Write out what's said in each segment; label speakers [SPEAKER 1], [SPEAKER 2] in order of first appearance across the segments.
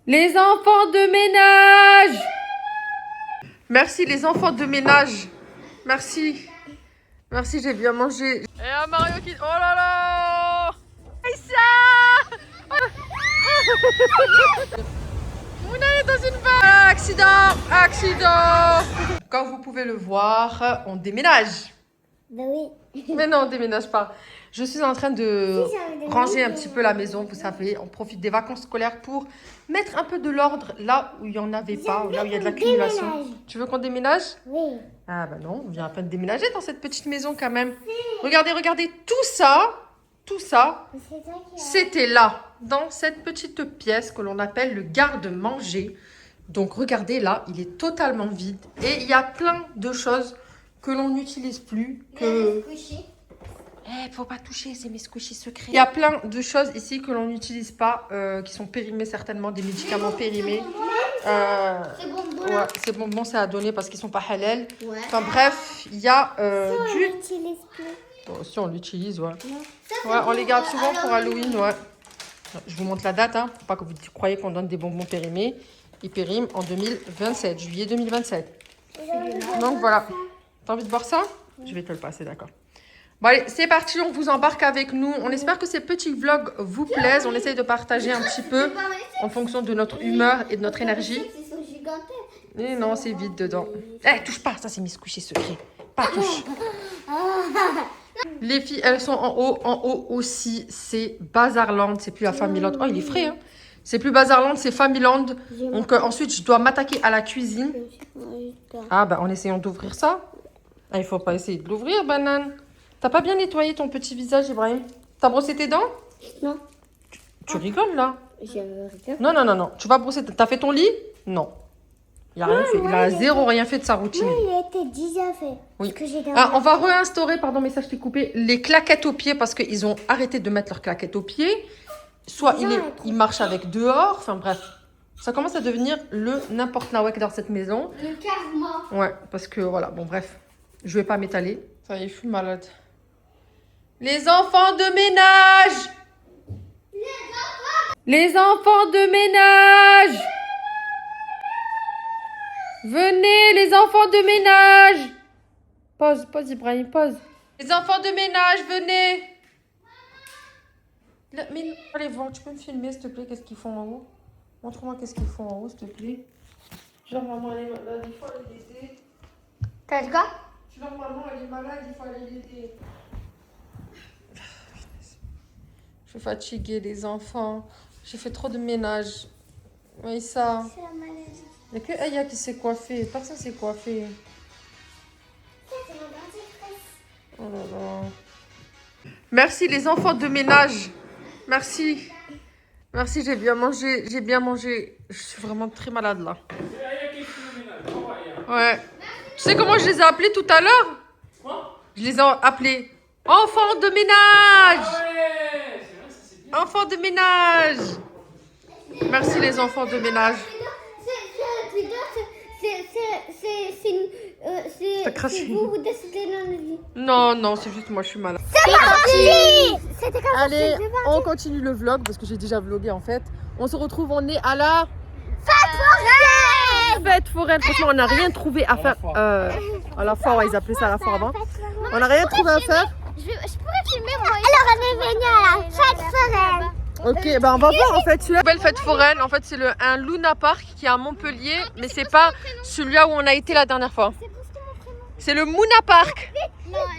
[SPEAKER 1] Les enfants de ménage. Merci les enfants de ménage. Merci. Merci, j'ai bien mangé. Et un Mario qui... Oh là là Aïssa Mouna est dans une vague. Accident. Accident. Comme vous pouvez le voir, on déménage.
[SPEAKER 2] Ben oui.
[SPEAKER 1] Mais non, on déménage pas. Je suis en train de ranger un petit peu la maison, vous savez. On profite des vacances scolaires pour mettre un peu de l'ordre là où il n'y en avait pas, là où il y a de l'accumulation. Tu veux qu'on déménage?
[SPEAKER 2] Oui.
[SPEAKER 1] Ah bah non, on vient à peine de déménager dans cette petite maison quand même. Regardez, regardez, tout ça, c'était là, dans cette petite pièce que l'on appelle le garde-manger. Donc regardez là, il est totalement vide et il y a plein de choses que l'on n'utilise plus, que... faut pas toucher, c'est mes squishies secrets. Il y a plein de choses ici que l'on n'utilise pas, qui sont périmées certainement, des médicaments périmés.
[SPEAKER 2] C'est bonbon.
[SPEAKER 1] Ouais, ces bonbons, c'est à donner parce qu'ils sont pas halal.
[SPEAKER 2] Ouais.
[SPEAKER 1] Enfin bref, il y a
[SPEAKER 2] On
[SPEAKER 1] du...
[SPEAKER 2] l'utilise plus.
[SPEAKER 1] Oh, si on l'utilise, ouais.
[SPEAKER 2] Ça,
[SPEAKER 1] Ouais, on les garde souvent
[SPEAKER 2] alors,
[SPEAKER 1] pour Halloween, ouais. Je vous montre la date, hein, pour pas que vous croyez qu'on donne des bonbons périmés. Ils périment en 2027, juillet 2027. Donc voilà. T'as envie de voir ça? Je vais te le passer, d'accord. Bon allez, c'est parti, on vous embarque avec nous. On espère que ces petits vlogs vous plaisent. On essaye de partager un petit peu en fonction de notre humeur et de notre énergie.
[SPEAKER 2] Ils sont gigantesques.
[SPEAKER 1] Et non, c'est vide dedans. Eh, touche pas, ça c'est mes squishies secrets. Pas touche. Les filles, elles sont en haut. En haut aussi, c'est Bazarland. C'est plus la Familand. Oh, il est frais, hein. C'est plus Bazarland, c'est Familand. Donc ensuite, je dois m'attaquer à la cuisine. Ah, bah en essayant d'ouvrir ça. Ah, il faut pas essayer de l'ouvrir, banane. T'as pas bien nettoyé ton petit visage, Ibrahim? T'as brossé tes dents?
[SPEAKER 2] Non.
[SPEAKER 1] Tu rigoles, là?
[SPEAKER 2] Je regarde.
[SPEAKER 1] Non, non, non, non. Tu vas brosser... T'as fait ton lit? Non. Il a rien fait. Il a zéro rien fait de sa routine.
[SPEAKER 2] Oui, il a été déjà fait.
[SPEAKER 1] Oui.
[SPEAKER 2] Parce que j'ai
[SPEAKER 1] Ah, on va réinstaurer, pardon, mais ça je t'ai coupé, les claquettes aux pieds parce qu'ils ont arrêté de mettre leurs claquettes aux pieds. Soit ils marchent avec dehors, enfin bref. Ça commence à devenir le n'importe nawak dans cette maison.
[SPEAKER 2] Le karma.
[SPEAKER 1] Ouais, parce que voilà, bon bref. Je vais pas m'étaler. Ça y est, je suis malade. Les enfants de ménage! Les enfants de ménage! Venez, les enfants de ménage! Pause, pause, Ibrahim, pause. Les enfants de ménage, venez! Mais allez voir, tu peux me filmer, s'il te plaît, qu'est-ce qu'ils font en haut? Montre-moi qu'est-ce qu'ils font en haut, s'il te plaît. Genre, maman, elle est malade, il faut aller l'aider.
[SPEAKER 2] T'as le gars?
[SPEAKER 1] Genre, maman, elle est malade, il faut aller l'aider. Je suis fatiguée, les enfants. J'ai fait trop de ménage. Oui, ça.
[SPEAKER 2] C'est la maladie.
[SPEAKER 1] Il n'y a que Aya qui s'est coiffée. Personne s'est coiffé.
[SPEAKER 2] C'est mon dentifrice.
[SPEAKER 1] Oh là là. Merci les enfants de ménage. Merci. Merci, j'ai bien mangé. J'ai bien mangé. Je suis vraiment très malade là. Ouais. Tu sais comment je les ai appelés tout à l'heure?
[SPEAKER 3] Quoi?
[SPEAKER 1] Je les ai appelés enfants de ménage.
[SPEAKER 3] Ah ouais, c'est vrai, ça c'est bien.
[SPEAKER 1] Enfants de ménage. Merci les enfants de ménage. T'as craché.
[SPEAKER 2] C'est vous décidez dans le lit.
[SPEAKER 1] Non, non, c'est juste moi, je suis malade.
[SPEAKER 2] C'est parti. C'était comme
[SPEAKER 1] Allez,
[SPEAKER 2] ça, c'est parti.
[SPEAKER 1] on continue le vlog parce que j'ai déjà vlogué en fait. On se retrouve, on est à la fête foraine. Franchement, on n'a rien trouvé à faire. À la foire, ouais, ils appelaient ça à la foire avant. On n'a rien trouvé à faire.
[SPEAKER 2] Je pourrais filmer moi. Alors on est venu à la fête foraine.
[SPEAKER 1] Ok, bah on va voir en fait. Celui-là, belle fête foraine. En fait, c'est un Luna Park qui est à Montpellier, mais c'est pas celui-là où on a été la dernière fois. C'est le Mouna Park.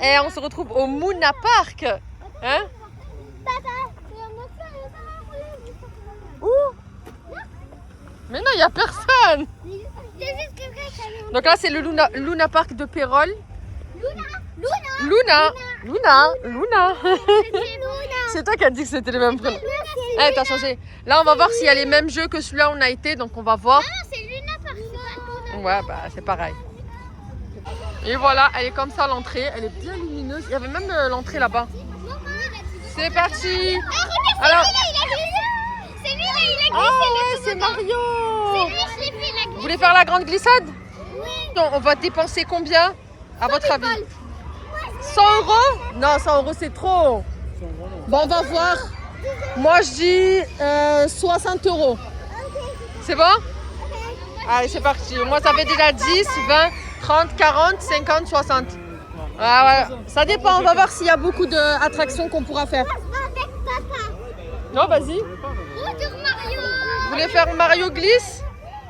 [SPEAKER 1] Et on se retrouve au Mouna Park. Hein? Où? Mais non, il n'y a personne. Donc là, c'est le Luna Park de Pérol. Luna. C'est toi qui as dit que c'était les mêmes prénoms. Eh, t'as changé. Là, on va voir s'il y a les mêmes jeux que celui-là où on a été. Donc, on va voir.
[SPEAKER 2] C'est Luna Park.
[SPEAKER 1] Ouais, bah, c'est pareil. Et voilà, elle est comme ça, l'entrée. Elle est bien lumineuse. Il y avait même l'entrée là-bas. C'est parti. Alors...
[SPEAKER 2] C'est lui, il a
[SPEAKER 1] Ah ouais, c'est Mario.
[SPEAKER 2] glissé, je l'ai fait,
[SPEAKER 1] Vous voulez faire la grande glissade?
[SPEAKER 2] Oui.
[SPEAKER 1] Non, on va dépenser combien, à votre avis? 100 euros? Non, 100 euros, c'est trop. Bon, on va voir. Moi, je dis 60 euros. C'est bon? Allez, c'est parti. Moi, ça fait déjà 10, 20, 30, 40, 50, 60. Ah, ouais. Ça dépend. On va voir s'il y a beaucoup d'attractions qu'on pourra faire.
[SPEAKER 2] Avec papa.
[SPEAKER 1] Non, vas-y.
[SPEAKER 2] Bonjour Mario.
[SPEAKER 1] Vous voulez faire Mario Glisse?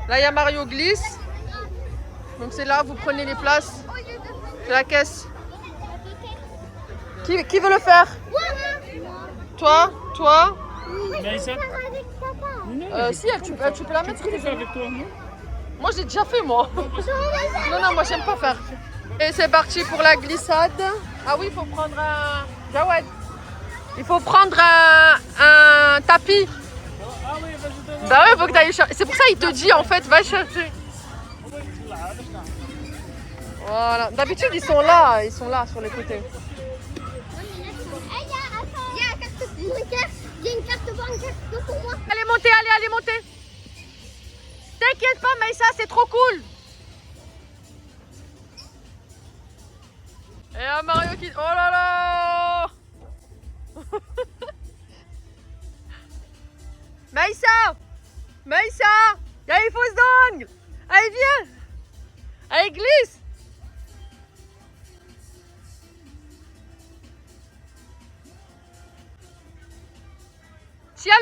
[SPEAKER 1] Là, il y a Mario Glisse. Donc, c'est là, vous prenez les places. C'est la caisse. Qui veut le faire? Toi? Toi?
[SPEAKER 3] Maïssa,
[SPEAKER 2] Avec papa.
[SPEAKER 1] Si, tu peux la mettre sur tes genoux.
[SPEAKER 3] avec toi, non?
[SPEAKER 1] Moi, j'ai déjà fait, moi. Non, moi, j'aime pas faire. Et c'est parti pour la glissade. Ah oui, il faut prendre un... Jawed. Il faut prendre un tapis.
[SPEAKER 3] Ah oui, vas-y,
[SPEAKER 1] Bah ouais, faut que t'ailles chercher. C'est pour ça qu'il te dit, en fait, va chercher. Voilà. D'habitude, ils sont là sur les côtés.
[SPEAKER 2] Il y a une carte bancaire pour moi.
[SPEAKER 1] Allez, montez, allez, montez. T'inquiète pas, Maïssa, c'est trop cool. Et un Mario qui... Oh là là. Maïssa, il y a une fausse d'angle. Allez, viens. Allez, glisse. Tiens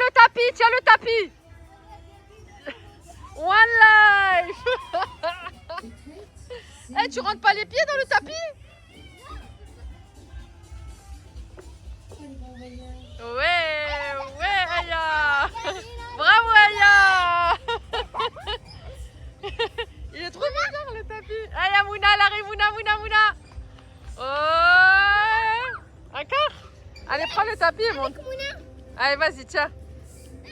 [SPEAKER 1] le tapis. One life. Eh, tu rentres pas les pieds dans le tapis? Ouais, Aya. Bravo, Aya. Il est trop bizarre le tapis. Aya, Mouna, elle arrive, Mouna. Oh. Encore? Allez, prends le tapis et monte. Allez, vas-y, tiens.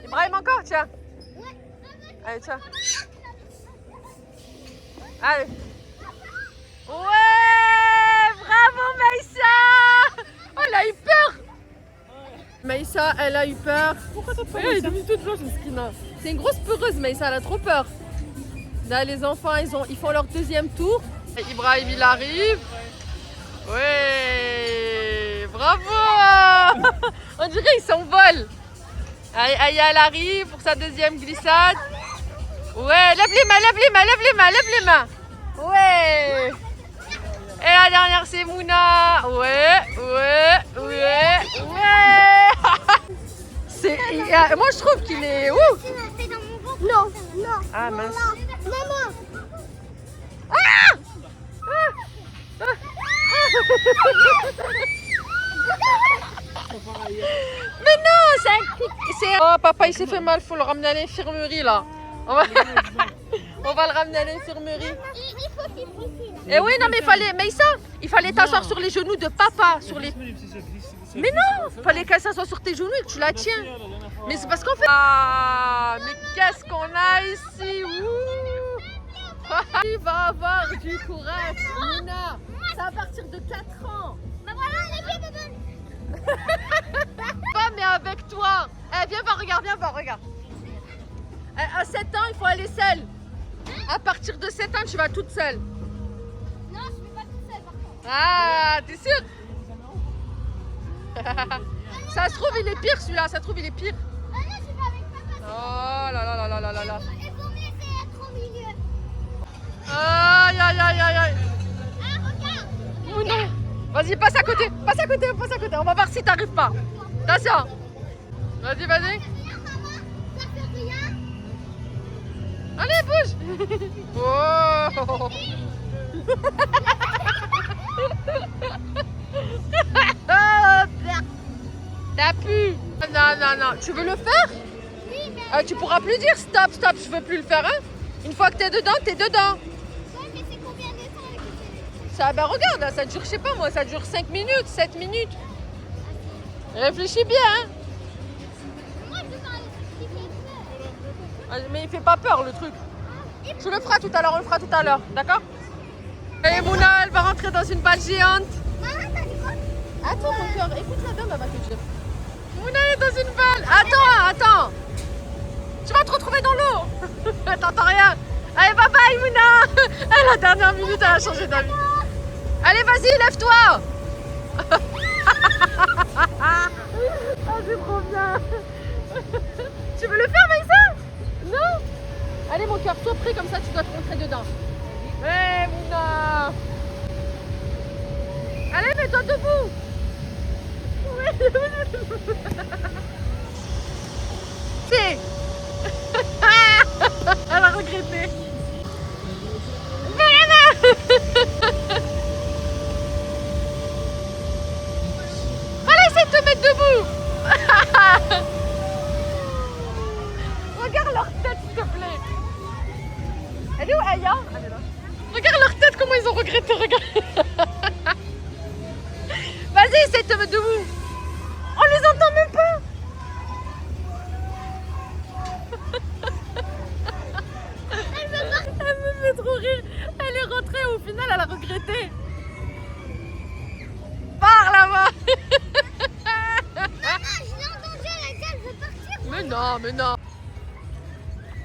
[SPEAKER 1] Ibrahim, encore, tiens. Allez, tiens. Allez. Ouais, bravo, Maïssa. Oh, elle a eu peur. Maïssa, elle a eu peur.
[SPEAKER 3] Pourquoi t'as pas
[SPEAKER 1] Elle est devenue toute blanche, Skina. C'est une grosse peureuse, Maïssa, elle a trop peur. Là, les enfants, ils font leur deuxième tour. Et Ibrahim, il arrive. Ouais, bravo. On dirait qu'il s'envole. Aya, elle arrive pour sa deuxième glissade. Ouais, lève les mains. Ouais. Et la dernière, c'est Mouna. Ouais. Moi, je trouve qu'il est... Ouh.
[SPEAKER 2] Non.
[SPEAKER 1] Ah, mince.
[SPEAKER 2] Maman.
[SPEAKER 1] Mais non, c'est un coup. Oh, papa, il s'est fait mal, faut le ramener à l'infirmerie là. On va le ramener à l'infirmerie.
[SPEAKER 2] Il faut qu'il faut.
[SPEAKER 1] Et oui, non, mais il fallait t'asseoir sur les genoux de papa. Mais non, il fallait qu'elle s'assoie sur tes genoux et que tu la tiens. Mais c'est parce qu'on fait. Ah, mais qu'est-ce qu'on a ici? Il va avoir du courage, Mouna. C'est à partir de 4 ans.
[SPEAKER 2] Bah voilà, les pieds de bonne.
[SPEAKER 1] Pas, mais avec toi. Eh, viens voir, regarde. À 7 ans, il faut aller seule. À partir de 7 ans, tu vas toute seule.
[SPEAKER 2] Non, je suis pas toute seule par contre.
[SPEAKER 1] Ah, t'es sûre? Ça se trouve, il est pire celui-là. Ça se trouve, il est pire.
[SPEAKER 2] Ah non, je vais avec papa.
[SPEAKER 1] Oh là là.
[SPEAKER 2] Il vaut mieux être au milieu.
[SPEAKER 1] Aïe.
[SPEAKER 2] Ah, regarde.
[SPEAKER 1] Oh non. Vas-y, passe à côté. On va voir si t'arrives pas. Attention. Vas-y.
[SPEAKER 2] Rien, maman. Ça fait rien.
[SPEAKER 1] Allez, bouge. Oh. T'as pu. Non. Tu veux le faire?
[SPEAKER 2] Oui, mais.
[SPEAKER 1] Tu pourras plus dire stop, je veux plus le faire. Hein? Une fois que t'es dedans, t'es dedans.
[SPEAKER 2] Ouais, mais c'est combien de temps avec le
[SPEAKER 1] Ça, ben regarde, là, ça dure, je sais pas moi, ça dure 5 minutes, 7 minutes. Réfléchis bien, hein.
[SPEAKER 2] Moi, je parle. Il fait peur.
[SPEAKER 1] Mais il fait pas peur le truc. Tu le feras tout à l'heure, on le fera tout à l'heure, d'accord? Et Mouna, elle va rentrer dans une balle géante.
[SPEAKER 2] Maman, t'as dit quoi?
[SPEAKER 1] Attends mon cœur, écoute la dame, elle va te dire. Mouna est dans une balle. Attends. Tu vas te retrouver dans l'eau. T'entends rien. Allez, bye bye Mouna. À la dernière minute, elle a changé d'avis. Allez, vas-y, lève-toi. Ah, c'est trop bien. Tu veux le faire, Maïssa? Non? Allez mon cœur, sois prêt comme ça tu dois te rentrer dedans. Ouais Mouna. Allez mets-toi debout. C'est. Elle a regretté. Allez, essaie de te mettre debout. Regarde leur tête, s'il te plaît. Elle est où, Aya? Elle est là. Regarde leur tête, comment ils ont regretté. Regarde. Vas-y, essaie de te mettre debout. On les entend même pas. Elle me fait trop rire. Elle est rentrée, au final, elle a regretté. Pars là-bas.
[SPEAKER 2] Je l'ai entendu, elle a dit elle veut partir.
[SPEAKER 1] Mais non, mais non.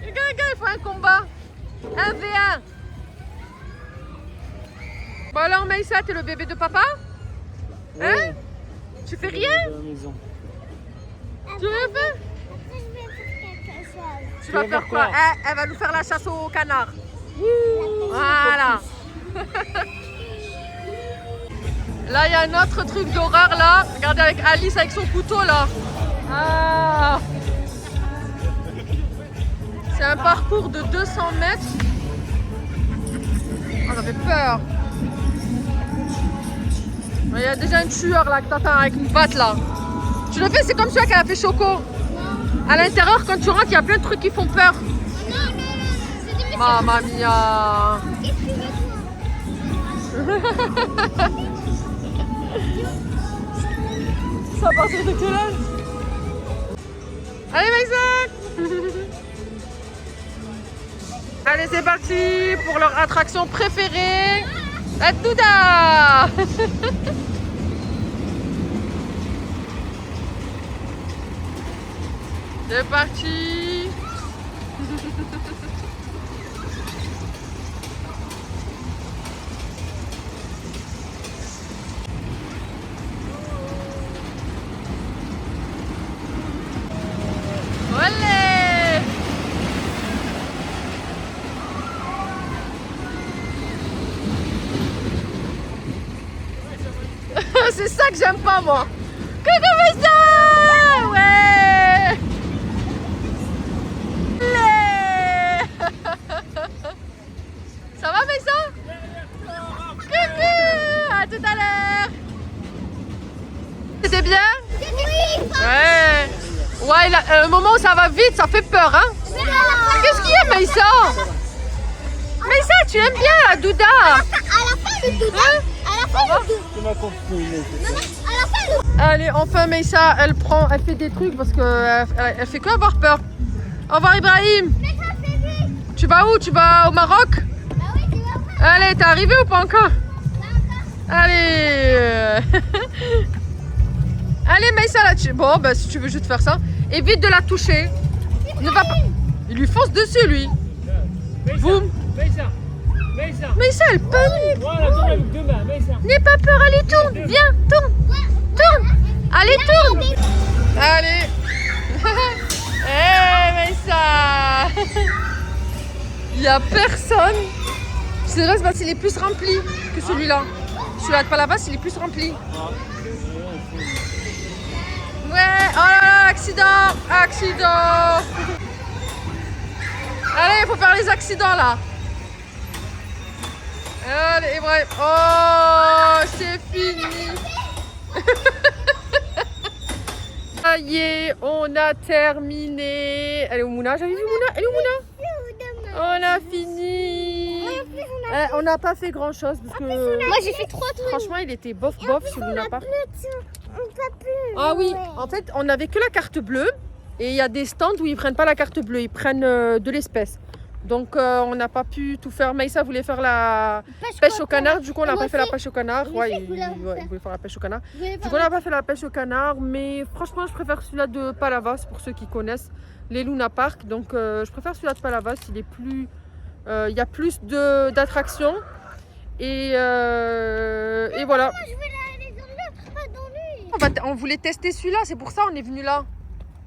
[SPEAKER 1] Regarde, il faut un combat. 1v1. Bon alors, Maïssa, t'es le bébé de papa? Hein? Tu fais rien?
[SPEAKER 3] De la maison.
[SPEAKER 1] Tu veux faire?
[SPEAKER 2] Après, je vais faire quelque chose.
[SPEAKER 1] Tu vas faire quoi? Elle va nous faire la chasse au canard. Voilà. Là, il y a un autre truc d'horreur là. Regardez avec Alice avec son couteau là. Ah. C'est un parcours de 200 mètres. Oh, j'avais peur. Il y a déjà un tueur là que t'attends avec une patte là. Tu le fais, c'est comme celui qu'elle a fait Choco. À l'intérieur, quand tu rentres, il y a plein de trucs qui font peur.
[SPEAKER 2] Non, c'est des messieurs.
[SPEAKER 1] Mamma mia.
[SPEAKER 2] Qu'est-ce que tu veux, toi?
[SPEAKER 1] Ça à partir de quel âge? Allez Maïssa. Allez c'est parti pour leur attraction préférée, la Douda. C'est parti. Olé. C'est ça que j'aime pas moi. Coucou ça. Ouais. Ça va Maïssa? Coucou. À tout à l'heure. C'était bien?
[SPEAKER 2] Oui.
[SPEAKER 1] Ouais. Ouais, un moment où ça va vite, ça fait peur, hein? Qu'est-ce qu'il y a, Maïssa? Maïssa, tu aimes bien la Douda?
[SPEAKER 2] À la fin, le doudou. À la fin, le doudou.
[SPEAKER 3] Tu m'as compris.
[SPEAKER 2] À la fin, le
[SPEAKER 1] Allez, enfin Maïssa, elle fait des trucs parce que elle fait que avoir peur. Au revoir Ibrahim.
[SPEAKER 2] Mais ça, c'est vite.
[SPEAKER 1] Tu vas où? Tu vas au Maroc?
[SPEAKER 2] Bah oui, tu vas pas.
[SPEAKER 1] Allez, t'es arrivé ou pas encore? Allez. Allez Maïssa, là, bon, bah si tu veux juste faire ça. Évite de la toucher. Ne va pas. Il lui fonce dessus, lui. Boum.
[SPEAKER 3] Maïssa. Maïssa.
[SPEAKER 1] Maïssa, elle panique.
[SPEAKER 3] Voilà, tourne avec deux mains. Maïssa.
[SPEAKER 1] N'aie pas peur, allez, tourne. Viens, tourne. Tourne. Allez, tourne. Allez. Hé, Maïssa. Il n'y a personne. C'est vrai, parce qu'il est plus rempli que celui-là. Celui-là de Palavas, il est plus rempli. Ouais, oh là là, accident, accident. Allez, il faut faire les accidents là. Allez, Ibrahim. Oh, c'est fini. Ça y est, on a terminé. Elle est où Mouna? J'avais vu Mouna. Elle est où Mouna? On a fini. On n'a pas fait grand chose parce que
[SPEAKER 2] Moi, j'ai fait 3 trucs.
[SPEAKER 1] franchement, il était bof bof sur Luna Park.
[SPEAKER 2] On peut plus.
[SPEAKER 1] Ah oui, en fait, on n'avait que la carte bleue et il y a des stands où ils prennent pas la carte bleue, ils prennent de l'espèce. Donc on n'a pas pu tout faire. Maïssa voulait faire la pêche au canard, du coup on n'a pas fait la pêche au canard. Ouais, il voulait faire la pêche au canard. Du coup on n'a pas fait la pêche au canard, mais franchement je préfère celui-là de Palavas pour ceux qui connaissent les Luna Park. Donc je préfère celui-là de Palavas, il est plus, il y a plus d'attractions et voilà.
[SPEAKER 2] Je vais aller dans l'autre, pas dans lui.
[SPEAKER 1] On voulait tester celui-là, c'est pour ça on est venu là.